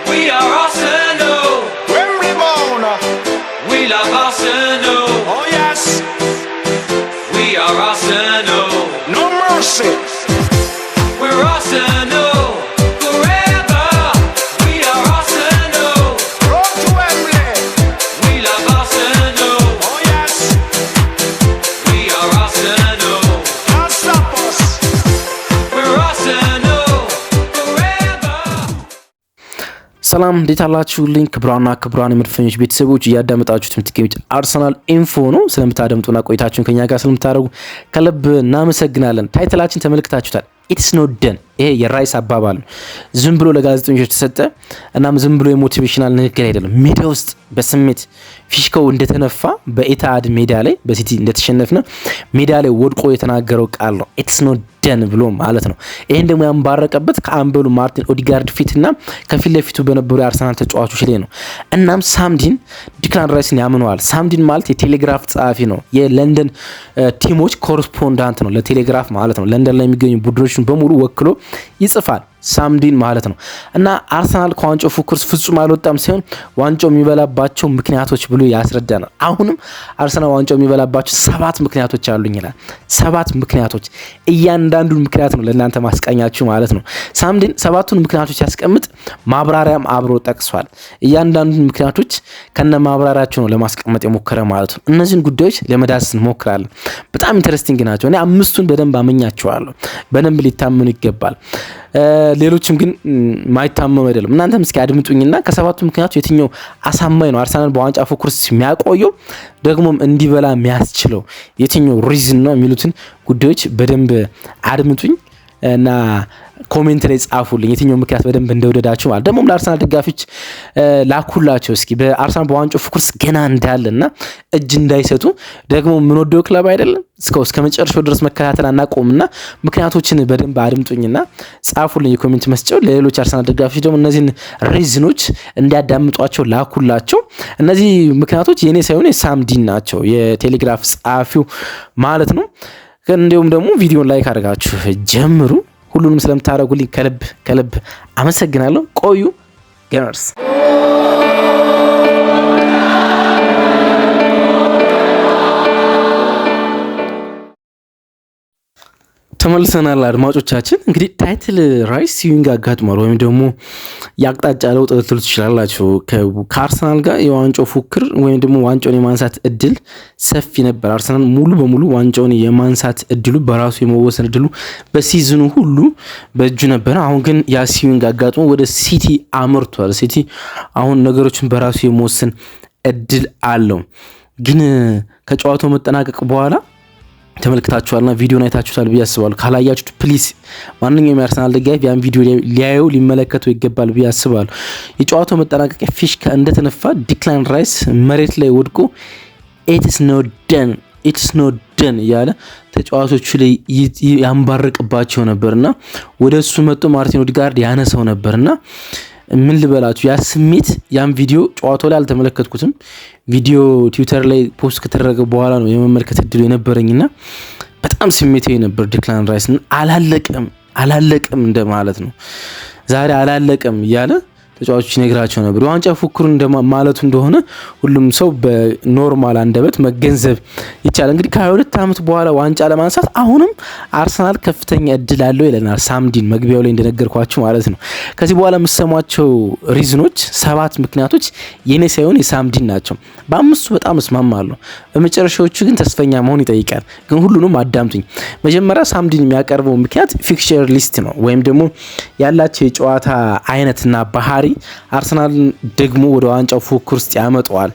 We are Arsenal. Wembley bound. We love Arsenal. Oh yes. We are Arsenal. No mercy. We're Arsenal forever. We are Arsenal. Road to Wembley. We love Arsenal. Oh yes. We are Arsenal. Can't stop us. We're Arsenal forever. ሰላም እንዴት አላችሁልኝ? ክብራን የመድፈኞች ቤተሰቦች እያዳመጣችሁት የምትገኙት አርሰናል ኢንፎ ነው። ስለምታደምጡና ቆይታችሁን ከኛ ጋር ስለምታደርጉ ከልብ እናመሰግናለን። ታይትላችን ተመልክታችሁታል። ኢትስ ኖት ደን። ይሄ የራይስ አባባል ነው። ዝም ብሎ ለጋዜጠኞች የተሰጠ እናም ዝም ብሎ የሞቲቬሽናል ንግግር አይደለም። ሜዳ ውስጥ በስሜት ፊሽካው እንደተነፋ በኢታድ ሜዳ ላይ በሲቲ እንደተሸነፍነ ሜዳ ላይ ወድቆ የተናገረው ቃል ነው። ኢትስ ኖት ደን ብሎ ማለት ነው። ይሄን ደግሞ ያንባረቀበት ከአምበሉ ማርቲን ኦዲጋርድ ፊትና ከፊት ለፊቱ በነበሩ የአርሰናል ተጫዋቾች ላይ ነው። እናም ሳምዲን ዲክላን ራይስን ያምነዋል። ሳምዲን ማለት የቴሌግራፍ ጸሐፊ ነው። የለንደን ቲሞች ኮረስፖንዳንት ነው ለቴሌግራፍ ማለት ነው። ለንደን ላይ የሚገኙ ቡድኖችን በሙሉ ወክሎ ይጽፋል ሳምዲን ማለት ነው። እና አርሰናል ከዋንጫው ፉክክር ፍጹም አልወጣም ሳይሆን ዋንጫው የሚበላባቸው ምክንያቶች ብሎ ያስረዳናል። አሁንም አርሰናል ዋንጫው የሚበላባቸው 7 ምክንያቶች አሉኝ ይላል። 7 ምክንያቶች፣ እያንዳንዱን ምክንያት ነው ለእናንተ ማስቃኛችሁ ማለት ነው። ሳምዲን 7ቱን ምክንያቶች ያስቀምጥ፣ ማብራሪያም አብሮ ጠቅሷል። እያንዳንዱን ምክንያቶች ከነ ማብራሪያቸው ነው ለማስቀመጥ የሞከረ ማለት ነው። እነዚህን ጉዳዮች ለመዳሰስ እንሞክራለን። በጣም ኢንተረስቲንግ ናቸው። እኔ 5ቱን በደንብ አመኛቸዋለሁ። በደንብ ሊታመኑ ይገባል። ሌሎችም ግን ማይታመኑ አይደለም። እናንተም እስኪ አድምጡኝና ከ7ቱ ምክንያቶች የትኛው አሳማኝ ነው አርሰናል በዋንጫ ፉክክር የሚያቆየው ደግሞም እንዲበላ የሚያስችለው የትኛው ሪዝን ነው የሚሉትን ጉዳዮች በደንብ አድምጡኝ እና ኮሜንት ላይ ጻፉልኝ የትኛው ምክንያት በደንብ እንደወደዳችሁ ማለት ደግሞ ለአርሰናል ደጋፊዎች ላኩላቸው። እስኪ በአርሰናል በዋንጫው ፉክክር ገና እንዳለና እጅ እንዳይሰጡ ደግሞ ምን ወደው ክለብ አይደለም እስከ መጨረሻው ድረስ መከታተል አናቆምና ምክንያቶችን በደንብ አድምጡኝና ጻፉልኝ የኮሜንት መስጫው። ለሌሎች አርሰናል ደጋፊዎች ደግሞ እነዚህን ሪዝኖች እንዲያዳምጧቸው ላኩላቸው። እነዚህ ምክንያቶች የኔ ሳይሆን የሳምዲን ናቸው፣ የቴሌግራፍ ጸሐፊው ማለት ነው። እንዲሁም ደግሞ ቪዲዮን ላይክ አድርጋችሁ ጀምሩ። ሁሉንም ስለምታደርጉልኝ ከልብ አመሰግናለሁ። ቆዩ ገነርስ። ተመልሰናል አድማጮቻችን። እንግዲህ ታይትል ራይስ ሲዊንግ አጋጥሟል ወይም ደግሞ የአቅጣጫ ለውጥ ልትሉ ትችላላችሁ። ከአርሰናል ጋር የዋንጫው ፉክክር ወይም ደግሞ ዋንጫውን የማንሳት እድል ሰፊ ነበር። አርሰናል ሙሉ በሙሉ ዋንጫውን የማንሳት እድሉ በራሱ የመወሰን እድሉ በሲዝኑ ሁሉ በእጁ ነበር። አሁን ግን ያ ሲዊንግ አጋጥሞ ወደ ሲቲ አምርቷል። ሲቲ አሁን ነገሮችን በራሱ የመወሰን እድል አለው። ግን ከጨዋታው መጠናቀቅ በኋላ ተመልክታችኋልና ቪዲዮን አይታችሁታል ብዬ አስባለሁ። ካላያችሁት ፕሊስ ማንኛውም የአርሰናል ደጋፊ ያን ቪዲዮ ሊያዩ ሊመለከቱ ይገባል ብዬ አስባለሁ። የጨዋታው መጠናቀቂያ ፊሽካ እንደተነፋ ዲክላን ራይስ መሬት ላይ ወድቆ ኢትስ ኖት ደን እያለ ተጫዋቾቹ ላይ ያንባርቅባቸው ነበርና ወደ እሱ መጥቶ ማርቲን ኦዲጋርድ ያነሰው ነበርና ምን ልበላችሁ ያ ስሜት ያን ቪዲዮ ጨዋታው ላይ አልተመለከትኩትም። ቪዲዮ ትዊተር ላይ ፖስት ከተደረገ በኋላ ነው የመመልከት እድሉ የነበረኝና በጣም ስሜታዊ ነበር። ዲክላን ራይስ አላለቀም እንደማለት ነው። ዛሬ አላለቀም እያለ ተጫዋቾች ይነግራቸው ነበር። ዋንጫ ፉክክሩ ማለቱ እንደሆነ ሁሉም ሰው በኖርማል አንደበት መገንዘብ ይቻላል። እንግዲህ ከ22 ዓመት በኋላ ዋንጫ ለማንሳት አሁንም አርሰናል ከፍተኛ እድል አለው ይለናል ሳምዲን መግቢያው ላይ እንደነገርኳችሁ ማለት ነው። ከዚህ በኋላ የምሰሟቸው ሪዝኖች 7 ምክንያቶች የኔ ሳይሆን የሳምዲን ናቸው። በ5ቱ በጣም እስማማለሁ። በመጨረሻዎቹ ግን ተስፈኛ መሆን ይጠይቃል። ግን ሁሉንም አዳምጡኝ። መጀመሪያ ሳምዲን የሚያቀርበው ምክንያት ፊክቸር ሊስት ነው ወይም ደግሞ ያላቸው የጨዋታ አይነትና ባህሪ አርሰናል ደግሞ ወደ ዋንጫው ፉክክር ውስጥ ያመጣዋል።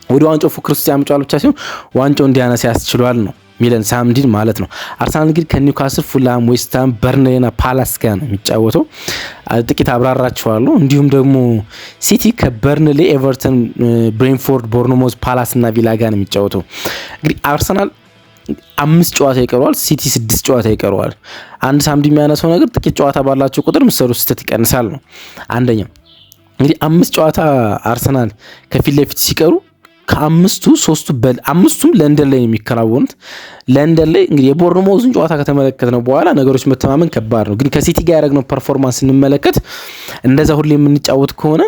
ወደ ዋንጫው ፉክክር ውስጥ ያመጣዋል ብቻ ሳይሆን ዋንጫው እንዲያነሳ ያስችሏል ነው ሚለን ሳምዲን ማለት ነው። አርሰናል እንግዲህ ከኒውካስል፣ ፉላም፣ ዌስትሃም፣ በርንሌና ፓላስ ጋር ነው የሚጫወተው። ጥቂት አብራራቸዋለሁ። እንዲሁም ደግሞ ሲቲ ከበርንሌ፣ ኤቨርተን፣ ብሬንፎርድ፣ ቦርንሞዝ፣ ፓላስ እና ቪላ ጋር ነው የሚጫወተው። እንግዲህ አርሰናል 5 ጨዋታ ይቀረዋል፣ ሲቲ 6 ጨዋታ ይቀረዋል። አንድ ሳምዲ የሚያነሳው ነገር ጥቂት ጨዋታ ባላቸው ቁጥር ምሰሩ ስህተት ይቀንሳል ነው። አንደኛው እንግዲህ 5 ጨዋታ አርሰናል ከፊት ለፊት ሲቀሩ ከአምስቱ ሶስቱ አምስቱም ለንደን ላይ የሚከናወኑት። ለንደን ላይ እንግዲህ የቦርንሞዝን ጨዋታ ከተመለከትነው በኋላ ነገሮች መተማመን ከባድ ነው። ግን ከሲቲ ጋር ያደረግነው ፐርፎርማንስ ስንመለከት እንደዛ ሁሌ የምንጫወት ከሆነ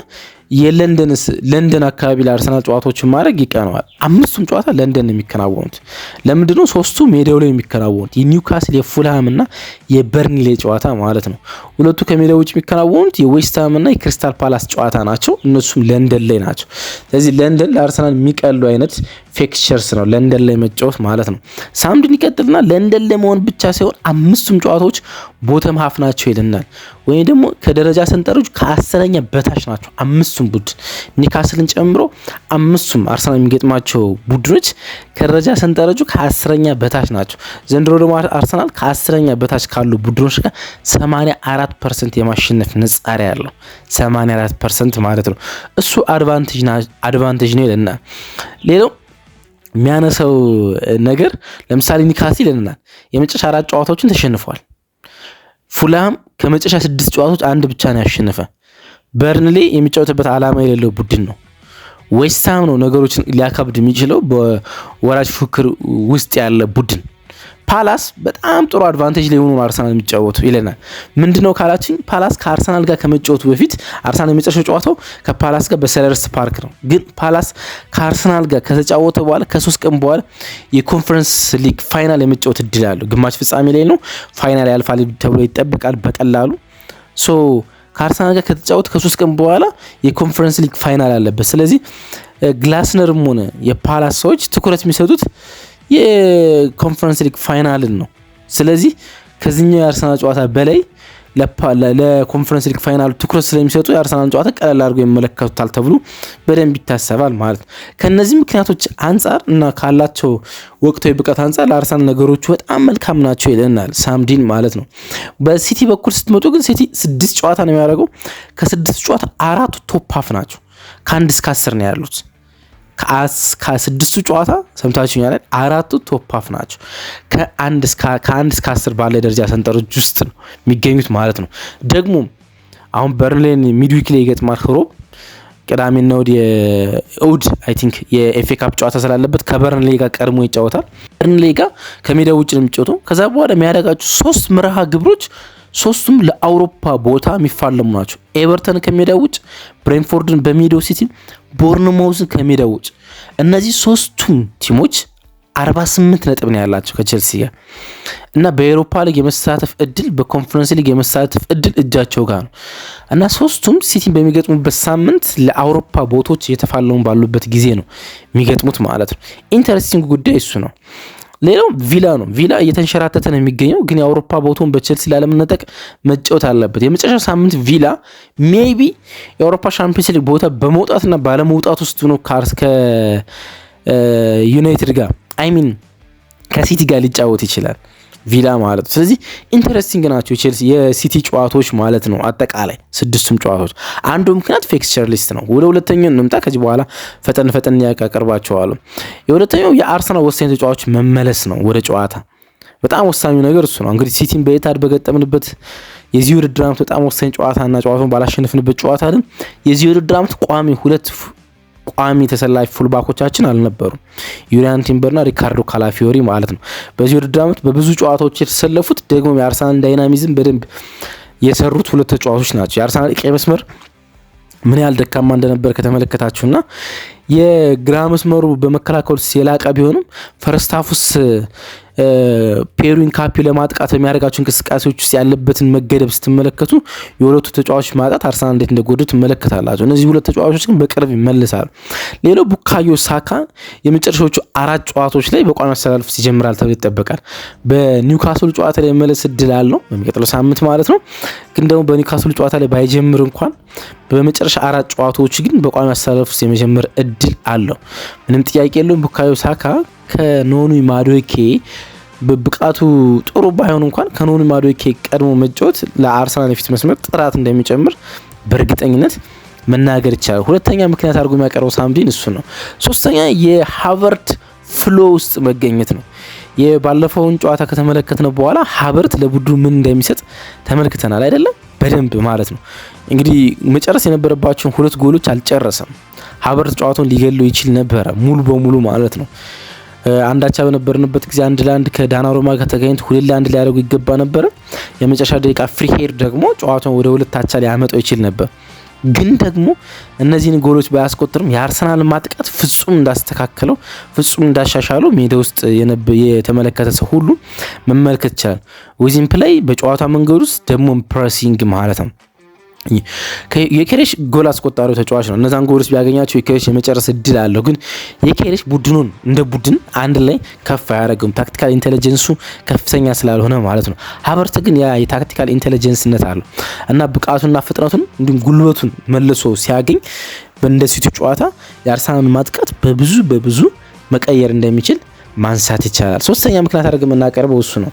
ለንደን አካባቢ ለአርሰናል ጨዋታዎችን ማድረግ ይቀነዋል። አምስቱም ጨዋታ ለንደን የሚከናወኑት ለምንድነው? ሶስቱ ሜዳው ላይ የሚከናወኑት የኒውካስል የፉልሃም እና የበርንሌ ጨዋታ ማለት ነው። ሁለቱ ከሜዳው ውጭ የሚከናወኑት የዌስትሃም እና የክሪስታል ፓላስ ጨዋታ ናቸው። እነሱም ለንደን ላይ ናቸው። ስለዚህ ለንደን ለአርሰናል የሚቀሉ አይነት ፊክቸርስ ነው ለንደን ላይ መጫወት ማለት ነው። ሳምንቱን ይቀጥልና ለንደን ላይ መሆን ብቻ ሳይሆን አምስቱም ጨዋታዎች ቦተም ሀፍ ናቸው ይልናል። ወይም ደግሞ ከደረጃ ሰንጠረዡ ከ10ኛ በታች ናቸው አምስቱም ቡድን ኒውካስልን ጨምሮ አምስቱም አርሰናል የሚገጥማቸው ቡድኖች ከደረጃ ሰንጠረዡ ከ10ኛ በታች ናቸው። ዘንድሮ ደግሞ አርሰናል ከ10ኛ በታች ካሉ ቡድኖች ጋር 84% የማሸነፍ ንጻሬ ያለው 84% ማለት ነው። እሱ አድቫንቴጅ ነው ይለናል። ሌላው የሚያነሳው ነገር ለምሳሌ ኒውካስል ይለናል የመጨረሻ 4 ጨዋታዎችን ተሸንፏል። ፉልሃም ከመጨረሻ 6 ጨዋታዎች አንድ ብቻ ነው ያሸነፈ። በርንሌ የሚጫወትበት ዓላማ የሌለው ቡድን ነው። ዌስትሃም ነው ነገሮችን ሊያካብድ የሚችለው በወራጅ ፉክክር ውስጥ ያለ ቡድን። ፓላስ በጣም ጥሩ አድቫንቴጅ ላይ ሆኖ አርሰናል የሚጫወቱ ይለናል። ምንድነው ካላችን ፓላስ ከአርሰናል ጋር ከመጫወቱ በፊት አርሰናል የመጨረሻው ጨዋታው ከፓላስ ጋር በሰለርስ ፓርክ ነው። ግን ፓላስ ከአርሰናል ጋር ከተጫወተ በኋላ ከ3 ቀን በኋላ የኮንፈረንስ ሊግ ፋይናል የመጫወት እድል አለው። ግማሽ ፍጻሜ ላይ ነው ፋይናል ያልፋል ተብሎ ይጠበቃል በቀላሉ። ሶ ከአርሰናል ጋር ከተጫወተ ከ3 ቀን በኋላ የኮንፈረንስ ሊግ ፋይናል አለበት። ስለዚህ ግላስነርም ሆነ የፓላስ ሰዎች ትኩረት የሚሰጡት የኮንፈረንስ ሊግ ፋይናልን ነው። ስለዚህ ከዚህኛው የአርሰናል ጨዋታ በላይ ለኮንፈረንስ ሊግ ፋይናሉ ትኩረት ስለሚሰጡ የአርሰናል ጨዋታ ቀለል አድርገው ይመለከቱታል ተብሎ በደንብ ይታሰባል ማለት ነው። ከነዚህ ምክንያቶች አንጻር እና ካላቸው ወቅታዊ ብቃት አንጻር ለአርሰናል ነገሮቹ በጣም መልካም ናቸው ይለናል ሳምዲን ማለት ነው። በሲቲ በኩል ስትመጡ ግን ሲቲ 6 ጨዋታ ነው የሚያደርገው። ከ6 ጨዋታ 4 ቶፕ ሃፍ ናቸው። ከ1 እስከ 10 ነው ያሉት። ከ6ቱ ጨዋታ ሰምታችሁኛል 4ቱ ቶፕ ሃፍ ናቸው። ከ1 እስከ 10 ባለ ደረጃ ሰንጠረዥ ውስጥ ነው የሚገኙት ማለት ነው። ደግሞ አሁን በርንሌን ሚድዊክ ላይ ይገጥማል። ሮብ ቅዳሜና እሑድ አይ ቲንክ የኤፍኤ ካፕ ጨዋታ ስላለበት ከበርንሌ ጋር ቀድሞ ይጫወታል። በርንሌ ጋር ከሜዳ ውጭ ነው የሚጫወተው። ከዛ በኋላ የሚያደርጋቸው 3 መርሃ ግብሮች ሶስቱም ለአውሮፓ ቦታ የሚፋለሙ ናቸው። ኤቨርተን ከሜዳ ውጭ፣ ብሬንፎርድን በሜዳው ሲቲ፣ ቦርንሞዝን ከሜዳ ውጭ። እነዚህ ሶስቱም ቲሞች 48 ነጥብ ነው ያላቸው ከቼልሲ ጋር እና በኤሮፓ ሊግ የመሳተፍ እድል በኮንፈረንስ ሊግ የመሳተፍ እድል እጃቸው ጋር ነው እና ሶስቱም ሲቲን በሚገጥሙበት ሳምንት ለአውሮፓ ቦታዎች እየተፋለሙ ባሉበት ጊዜ ነው የሚገጥሙት ማለት ነው። ኢንተረስቲንግ ጉዳይ እሱ ነው። ሌላው ቪላ ነው። ቪላ እየተንሸራተተ ነው የሚገኘው፣ ግን የአውሮፓ ቦታውን በቼልሲ ላለመነጠቅ መጫወት አለበት። የመጨረሻ ሳምንት ቪላ ሜቢ የአውሮፓ ሻምፒዮንስ ሊግ ቦታ በመውጣትና ባለመውጣት ውስጥ ነው ከዩናይትድ ጋር አይሚን ከሲቲ ጋር ሊጫወት ይችላል ቪላ ማለት ነው። ስለዚህ ኢንተረስቲንግ ናቸው ቼልሲ የሲቲ ጨዋታዎች ማለት ነው። አጠቃላይ 6ቱም ጨዋታዎች አንዱ ምክንያት ፊክስቸር ሊስት ነው። ወደ ሁለተኛው እንምጣ። ከዚህ በኋላ ፈጠን ያቀርባቸዋለሁ። የሁለተኛው የአርሰናል ወሳኝ ተጫዋቾች መመለስ ነው ወደ ጨዋታ። በጣም ወሳኙ ነገር እሱ ነው። እንግዲህ ሲቲን በኤታድ በገጠምንበት የዚህ ውድድር ዓመት በጣም ወሳኝ ጨዋታና ጨዋታውን ባላሸነፍንበት ጨዋታ ግን የዚህ ውድድር ዓመት ቋሚ ተሰላፊ ፉልባኮቻችን አልነበሩም። ዩሪያን ቲምበርና ሪካርዶ ካላፊዮሪ ማለት ነው። በዚህ ውድድር ዓመት በብዙ ጨዋታዎች የተሰለፉት ደግሞ የአርሰናል ዳይናሚዝም በደንብ የሰሩት 2 ተጫዋቾች ናቸው። የአርሰናል ቀይ መስመር ምን ያህል ደካማ እንደነበር ከተመለከታችሁና የግራ መስመሩ በመከላከል የላቀ ቢሆንም ፈረስታፉስ ፔሩን ካፒ ለማጥቃት በሚያደርጋቸው እንቅስቃሴዎች ውስጥ ያለበትን መገደብ ስትመለከቱ የሁለቱ ተጫዋቾች ማጣት አርሰናል እንዴት እንደጎዱት ትመለከታላችሁ። እነዚህ 2 ተጫዋቾች ግን በቅርብ ይመለሳሉ። ሌላው ቡካዮ ሳካ የመጨረሻዎቹ 4 ጨዋታዎች ላይ በቋሚ አሰላለፍ ይጀምራል ተብሎ ይጠበቃል። በኒውካስል ጨዋታ ላይ መመለስ እድል አለው በሚቀጥለው ሳምንት ማለት ነው። ግን ደግሞ በኒውካስል ጨዋታ ላይ ባይጀምር እንኳን በመጨረሻ 4 ጨዋታዎች ግን በቋሚ አሰላለፍ ውስጥ የመጀመር እድል አለው። ምንም ጥያቄ የለውም። ቡካዮ ሳካ ከኖኒ ማዱኬ በብቃቱ ጥሩ ባይሆን እንኳን ከኖኒ ማዱኬ ቀድሞ መጫወት ለአርሰናል የፊት መስመር ጥራት እንደሚጨምር በእርግጠኝነት መናገር ይቻላል። ሁለተኛ ምክንያት አድርጎ የሚያቀርበው ሳምዲን እሱ ነው። ሶስተኛ የሃቨርት ፍሎ ውስጥ መገኘት ነው። የባለፈውን ጨዋታ ከተመለከትነው በኋላ ሃቨርት ለቡድኑ ምን እንደሚሰጥ ተመልክተናል አይደለም? በደንብ ማለት ነው። እንግዲህ መጨረስ የነበረባቸውን 2 ጎሎች አልጨረሰም። ሀቨርትዝ ጨዋታውን ሊገለው ይችል ነበረ ሙሉ በሙሉ ማለት ነው። አንዳቻ በነበርንበት ጊዜ 1-1 ከዳናሩማ ጋር ተገኝቶ 2-1 ሊያደርጉ ይገባ ነበረ። የመጨረሻ ደቂቃ ፍሪ ሄድ ደግሞ ጨዋታውን ወደ 2 አቻ ሊያመጣው ይችል ነበር። ግን ደግሞ እነዚህን ጎሎች ባያስቆጥርም የአርሰናል ማጥቃት ፍጹም እንዳስተካከለው ፍጹም እንዳሻሻለው ሜዳ ውስጥ የተመለከተ ሰው ሁሉ መመልከት ይችላል። ዊዝን ፕሌይ በጨዋታ መንገድ ውስጥ ደግሞ ፕሬሲንግ ማለት ነው። የኬሬሽ ጎል አስቆጣሪው ተጫዋች ነው። እነዛን ጎሎች ቢያገኛቸው የኬሬሽ የመጨረስ እድል አለው። ግን የኬሬሽ ቡድኑን እንደ ቡድን አንድ ላይ ከፍ አያደርግም፣ ታክቲካል ኢንቴሊጀንሱ ከፍተኛ ስላልሆነ ማለት ነው። ሀቨርትዝ ግን ያ የታክቲካል ኢንቴሊጀንስነት አለው እና ብቃቱና ፍጥነቱን እንዲሁም ጉልበቱን መልሶ ሲያገኝ በእንደ ሲቲ ጨዋታ የአርሰናል ማጥቃት በብዙ መቀየር እንደሚችል ማንሳት ይቻላል። ሶስተኛ ምክንያት አድርገን የምናቀርበው እሱ ነው።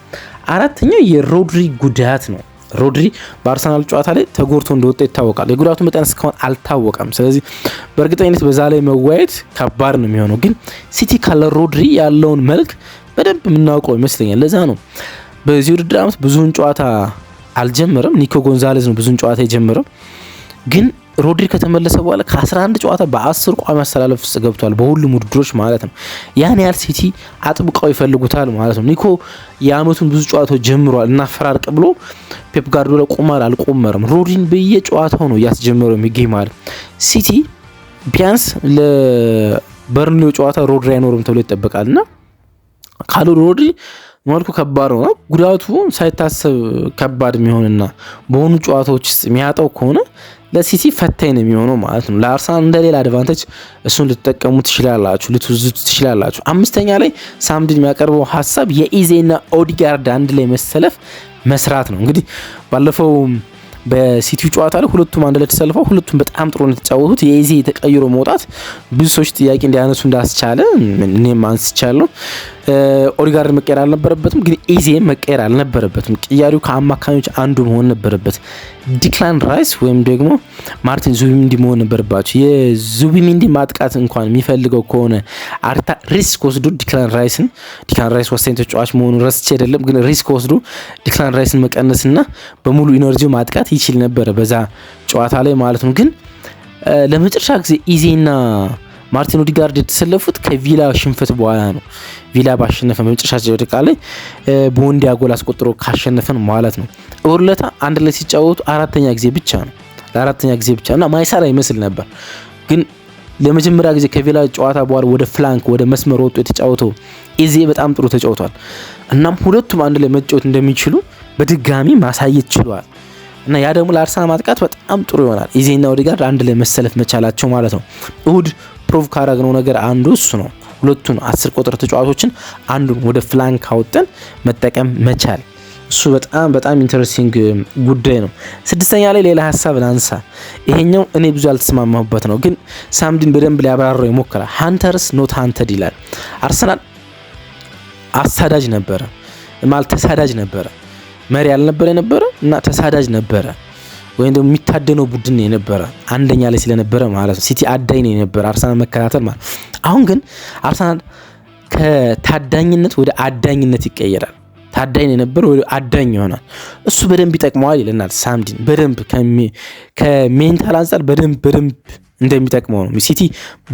አራተኛው የሮድሪ ጉዳት ነው። ሮድሪ በአርሰናል ጨዋታ ላይ ተጎድቶ እንደወጣ ይታወቃል። የጉዳቱ መጠን እስካሁን አልታወቀም። ስለዚህ በእርግጠኝነት በዛ ላይ መዋየት ከባድ ነው የሚሆነው። ግን ሲቲ ካለ ሮድሪ ያለውን መልክ በደንብ የምናውቀው ይመስለኛል። ለዛ ነው በዚህ ውድድር ዓመት ብዙውን ጨዋታ አልጀመረም። ኒኮ ጎንዛሌዝ ነው ብዙውን ጨዋታ የጀመረው። ግን ሮድሪ ከተመለሰ በኋላ ከ11 ጨዋታ በ10 ቋሚ አሰላለፍ ውስጥ ገብቷል፣ በሁሉም ውድድሮች ማለት ነው። ያን ያህል ሲቲ አጥብቀው ይፈልጉታል ማለት ነው። ኒኮ የአመቱን ብዙ ጨዋታዎች ጀምሯል እና ፈራርቅ ብሎ ፔፕ ጋርዲዮላ ቁማር አልቆመርም። ሮድሪን በየጨዋታው ነው እያስጀመረው የሚገኝ ማለት ሲቲ ቢያንስ ለበርንሌው ጨዋታ ሮድሪ አይኖርም ተብሎ ይጠበቃል እና ካሉ ሮድሪ መልኩ ከባድ ነው። ጉዳቱ ሳይታሰብ ከባድ የሚሆንና በሆኑ ጨዋታዎች ውስጥ የሚያጣው ከሆነ ለሲቲ ፈታኝ ነው የሚሆነው ማለት ነው። ለአርሰናል እንደሌላ አድቫንቴጅ እሱን ልትጠቀሙ ትችላላችሁ፣ ልትወዙት ትችላላችሁ። አምስተኛ ላይ ሳምዲን የሚያቀርበው ሀሳብ የኢዜና ኦዲጋርድ አንድ ላይ መሰለፍ መስራት ነው። እንግዲህ ባለፈው በሲቲው ጨዋታ ላይ ሁለቱም አንድ ላይ ተሰልፈው ሁለቱም በጣም ጥሩ ነው የተጫወቱት። የኢዜ ተቀይሮ መውጣት ብዙ ሰዎች ጥያቄ እንዲያነሱ እንዳስቻለ እኔም አንስቻለሁ። ኦዲጋርድ መቀየር አልነበረበትም፣ ግን ኢዜ መቀየር አልነበረበትም። ቅያሪው ከአማካኞች አንዱ መሆን ነበረበት። ዲክላን ራይስ ወይም ደግሞ ማርቲን ዙቢሜንዲ መሆን ነበረባቸው። የዙቢሜንዲ ማጥቃት እንኳን የሚፈልገው ከሆነ አርታ ሪስክ ወስዶ ዲክላን ራይስ ወሳኝ ተጫዋች መሆኑን ረስቼ አይደለም፣ ግን ሪስክ ወስዶ ዲክላን ራይስን መቀነስና በሙሉ ኢነርጂው ማጥቃት ይችል ነበረ በዛ ጨዋታ ላይ ማለት ነው። ግን ለመጨረሻ ጊዜ ኢዜና ማርቲን ኦዲጋርድ የተሰለፉት ከቪላ ሽንፈት በኋላ ነው። ቪላ ባሸነፈ በመጨረሻ ደቂቃ ላይ ቦንዲያ ጎል አስቆጥሮ ካሸነፈን ማለት ነው። እውርለታ አንድ ላይ ሲጫወቱ ለአራተኛ ጊዜ ብቻ እና ማይሰራ ይመስል ነበር። ግን ለመጀመሪያ ጊዜ ከቪላ ጨዋታ በኋላ ወደ ፍላንክ ወደ መስመር ወጥቶ የተጫወተው ኢዜ በጣም ጥሩ ተጫውቷል። እናም ሁለቱም አንድ ላይ መጫወት እንደሚችሉ በድጋሚ ማሳየት ችሏል እና ያ ደግሞ ለአርሰናል ማጥቃት በጣም ጥሩ ይሆናል። ኢዜና ኦዲጋርድ አንድ ላይ መሰለፍ መቻላቸው ማለት ነው። እሁድ ፕሮቭ ካረግነው ነገር አንዱ እሱ ነው። ሁለቱን 10 ቁጥር ተጫዋቾችን አንዱን ወደ ፍላንክ አውጥተን መጠቀም መቻል እሱ በጣም ኢንተረስቲንግ ጉዳይ ነው። ስድስተኛ ላይ ሌላ ሀሳብ ላንሳ። ይሄኛው እኔ ብዙ ያልተስማማሁበት ነው፣ ግን ሳምዲን በደንብ ሊያብራራው ይሞክራል። ሃንተርስ ኖት ሃንተድ ይላል። አርሰናል አሳዳጅ ነበረ ማለት ተሳዳጅ ነበረ። መሪ ያልነበረ ነበረ እና ተሳዳጅ ነበረ፣ ወይም ደግሞ የሚታደነው ቡድን የነበረ አንደኛ ላይ ስለነበረ ማለት ነው። ሲቲ አዳኝ ነው የነበረ አርሰናል መከታተል ማለት። አሁን ግን አርሰናል ከታዳኝነት ወደ አዳኝነት ይቀየራል። ታዳኝ የነበረ ወደ አዳኝ ይሆናል። እሱ በደንብ ይጠቅመዋል ይለናል ሳምዲን። በደንብ ከሜንታል አንጻር በደንብ እንደሚጠቅመው ነው። ሲቲ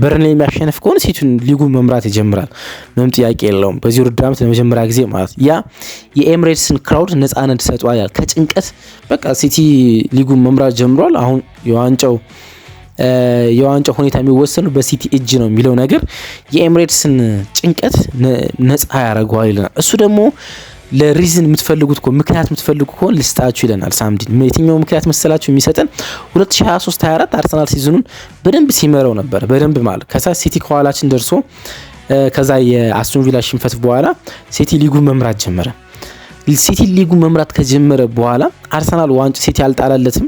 በርንሌይ የሚያሸንፍ ከሆነ ሲቲን ሊጉን መምራት ይጀምራል። ምንም ጥያቄ የለውም። በዚህ ውድድር ዓመት ለመጀመሪያ ጊዜ ማለት ያ የኤምሬትስን ክራውድ ነፃነት ሰጥቷል። ከጭንቀት በቃ ሲቲ ሊጉን መምራት ጀምሯል። አሁን የዋንጫው ሁኔታ የሚወሰነው በሲቲ እጅ ነው የሚለው ነገር የኤምሬትስን ጭንቀት ነፃ ያደርገዋል ይለናል። እሱ ደግሞ ለሪዝን የምትፈልጉት ምክንያት የምትፈልጉ ከሆነ ልስጣችሁ ይለናል ሳምዲን። የትኛው ምክንያት መሰላችሁ የሚሰጠን 2023-24 አርሰናል ሲዝኑን በደንብ ሲመራው ነበር። በደንብ ማለት ከዛ ሲቲ ከኋላችን ደርሶ ከዛ የአስቶን ቪላ ሽንፈት በኋላ ሲቲ ሊጉን መምራት ጀመረ። ሲቲ ሊጉን መምራት ከጀመረ በኋላ አርሰናል ዋንጫ ሲቲ አልጣላለትም።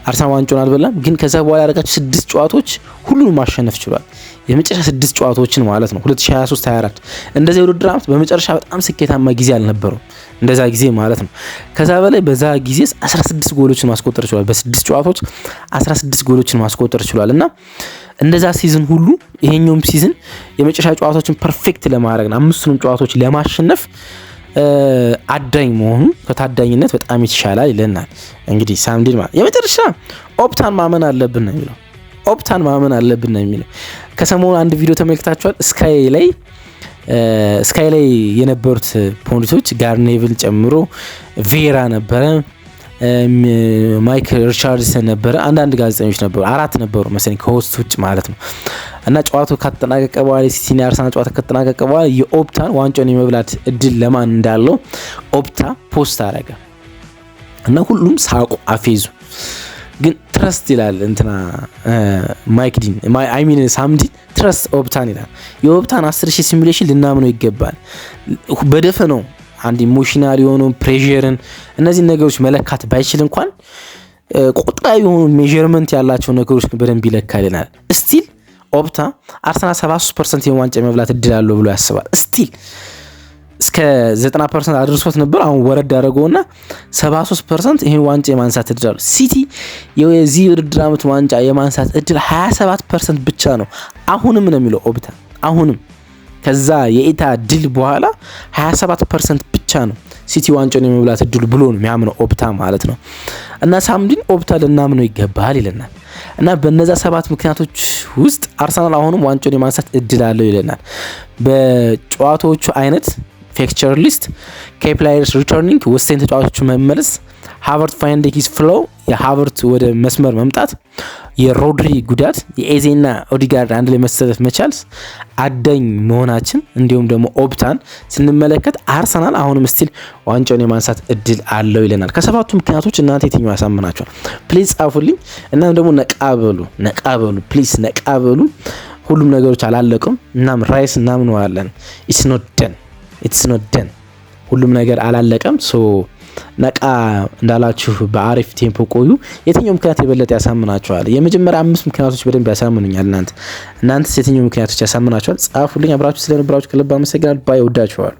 አርሰናል ዋንጫውን አልበላም። ግን ከዛ በኋላ ያደረጋቸው 6 ጨዋታዎች ሁሉንም ማሸነፍ ችሏል። የመጨረሻ 6 ጨዋታዎችን ማለት ነው 2023-24 እንደዚህ ውድድር ዓመት በመጨረሻ በጣም ስኬታማ ጊዜ አልነበረም እንደዛ ጊዜ ማለት ነው። ከዛ በላይ በዛ ጊዜ 16 ጎሎችን ማስቆጠር ችሏል። በ6 ጨዋታዎች 16 ጎሎችን ማስቆጠር ችሏል እና እንደዛ ሲዝን ሁሉ ይሄኛውም ሲዝን የመጨረሻ ጨዋታዎችን ፐርፌክት ለማድረግ ነው 5ቱንም ጨዋታዎች ለማሸነፍ አዳኝ መሆኑ ከታዳኝነት በጣም ይሻላል ይለናል። እንግዲህ ሳምዲን ማለት የመጨረሻ ኦፕታን ማመን አለብን ነው የሚለው። ኦፕታን ማመን አለብን ነው የሚለው። ከሰሞኑ አንድ ቪዲዮ ተመልክታችኋል። ስካይ ላይ የነበሩት ፖሊሶች ጋርኔቭል ጨምሮ ቬራ ነበረ፣ ማይክ ሪቻርድሰን ነበረ፣ አንዳንድ ጋዜጠኞች ነበሩ፣ 4 ነበሩ መሰለኝ ከሆስት ውጭ ማለት ነው። እና ጨዋታው ከተጠናቀቀ በኋላ የሲቲና አርሰናል ጨዋታ ከተጠናቀቀ በኋላ የኦፕታን ዋንጫውን የመብላት እድል ለማን እንዳለው ኦፕታ ፖስት አደረገ እና ሁሉም ሳቁ፣ አፌዙ። ግን ትረስት ይላል እንትና ማይክዲን አይሚን ሳምዲን ትረስት ኦፕታን ይላል። የኦፕታን 10,000 ሲሙሌሽን ልናምነው ይገባል። በደፈነው አንድ ኢሞሽናል የሆኑ ፕሬሸርን እነዚህ ነገሮች መለካት ባይችል እንኳን ቁጥራዊ የሆኑ ሜዠርመንት ያላቸው ነገሮች በደንብ ይለካልናል። ስቲል ኦፕታ አርሰናል 73% የዋንጫ የመብላት እድል አለው ብሎ ያስባል። ስቲል እስከ 90% አድርሶት ነበር። አሁን ወረድ አደረገውና 73% ይሄን ዋንጫ የማንሳት እድል አለው። ሲቲ የዚህ ውድድር ዓመት ዋንጫ የማንሳት እድል 27% ብቻ ነው። አሁንም ነው የሚለው ኦፕታ አሁንም ከዛ የኢታ ድል በኋላ 27% ብቻ ነው ሲቲ ዋንጫውን የመብላት እድሉ ብሎ ነው የሚያምነው ኦፕታ ማለት ነው። እና ሳምዲን ኦፕታ ልናምነው ይገባል ይለናል። እና በነዛ 7 ምክንያቶች ውስጥ አርሰናል አሁንም ዋንጫውን የማንሳት እድል አለው ይለናል። በጨዋታዎቹ አይነት ፊክቸር ሊስት፣ ኬፕላየርስ ሪተርኒንግ ወሳኝ ተጫዋቾቹ መመለስ፣ ሃቨርት ፋይንዲንግ ሂዝ ፍሎ የሃቨርት ወደ መስመር መምጣት፣ የሮድሪ ጉዳት፣ የኤዜና ኦዲጋርድ አንድ ላይ መሰለፍ መቻል፣ አዳኝ መሆናችን እንዲሁም ደግሞ ኦፕታን ስንመለከት አርሰናል አሁንም ስቲል ዋንጫውን የማንሳት እድል አለው ይለናል። ከ7ቱ ምክንያቶች እናንተ የትኛው ያሳምናችኋል? ፕሊዝ ጻፉልኝ። እናም ደግሞ ነቃበሉ ፕሊዝ ነቃበሉ። ሁሉም ነገሮች አላለቁም። እናም ራይስ እናምነዋለን። ኢትስ ኖት ደን ሁሉም ነገር አላለቀም። ሶ ነቃ እንዳላችሁ በአሪፍ ቴምፖ ቆዩ። የትኛው ምክንያት የበለጠ ያሳምናችኋል? የመጀመሪያ 5 ምክንያቶች በደንብ ያሳምኑኛል። እናንተስ የትኛው ምክንያቶች ያሳምናችኋል? ጻፉልኝ። አብራችሁ ስለነበራችሁ ከልብ አመሰግናለሁ። ባይ ወዳችኋል።